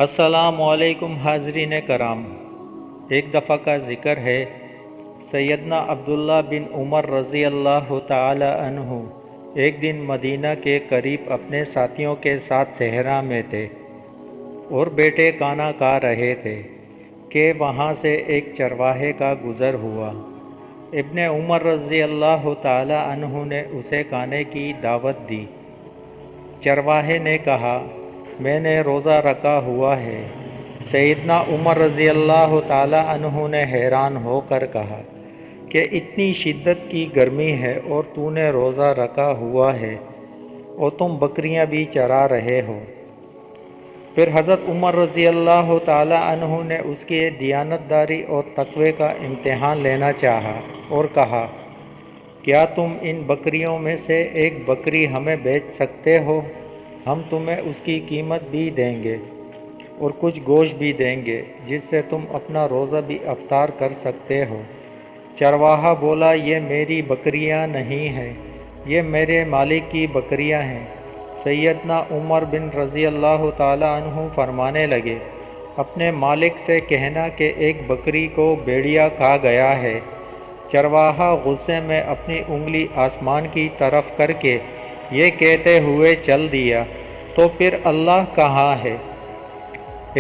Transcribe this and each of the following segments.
السلام علیکم حاضرین کرام، ایک دفعہ کا ذکر ہے سیدنا عبداللہ بن عمر رضی اللہ تعالی عنہ ایک دن مدینہ کے قریب اپنے ساتھیوں کے ساتھ صحرا میں تھے اور بیٹے کھانا کھا رہے تھے کہ وہاں سے ایک چرواہے کا گزر ہوا۔ ابن عمر رضی اللہ تعالی عنہ نے اسے کھانے کی دعوت دی۔ چرواہے نے کہا، میں نے روزہ رکھا ہوا ہے۔ سیدنا عمر رضی اللہ تعالی عنہ نے حیران ہو کر کہا کہ اتنی شدت کی گرمی ہے اور تو نے روزہ رکھا ہوا ہے اور تم بکریاں بھی چرا رہے ہو۔ پھر حضرت عمر رضی اللہ تعالی عنہ نے اس کی دیانتداری اور تقوی کا امتحان لینا چاہا اور کہا، کیا تم ان بکریوں میں سے ایک بکری ہمیں بیچ سکتے ہو؟ ہم تمہیں اس کی قیمت بھی دیں گے اور کچھ گوشت بھی دیں گے جس سے تم اپنا روزہ بھی افطار کر سکتے ہو۔ چرواہا بولا، یہ میری بکریاں نہیں ہیں، یہ میرے مالک کی بکریاں ہیں۔ سیدنا عمر بن رضی اللہ تعالی عنہ فرمانے لگے، اپنے مالک سے کہنا کہ ایک بکری کو بھیڑیا کھا گیا ہے۔ چرواہا غصے میں اپنی انگلی آسمان کی طرف کر کے یہ کہتے ہوئے چل دیا، تو پھر اللہ کہاں ہے؟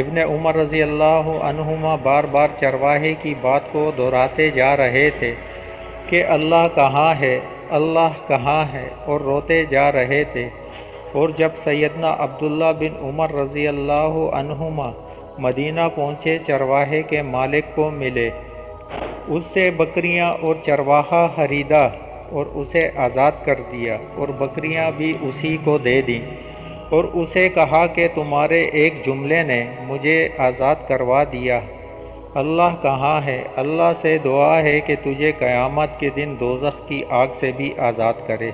ابن عمر رضی اللہ عنہما بار بار چرواہے کی بات کو دہراتے جا رہے تھے کہ اللہ کہاں ہے، اللہ کہاں ہے، اور روتے جا رہے تھے۔ اور جب سیدنا عبداللہ بن عمر رضی اللہ عنہما مدینہ پہنچے، چرواہے کے مالک کو ملے، اس سے بکریاں اور چرواہا خریدا اور اسے آزاد کر دیا اور بکریاں بھی اسی کو دے دیں، اور اسے کہا کہ تمہارے ایک جملے نے مجھے آزاد کروا دیا۔ اللہ کہاں ہے؟ اللہ سے دعا ہے کہ تجھے قیامت کے دن دوزخ کی آگ سے بھی آزاد کرے۔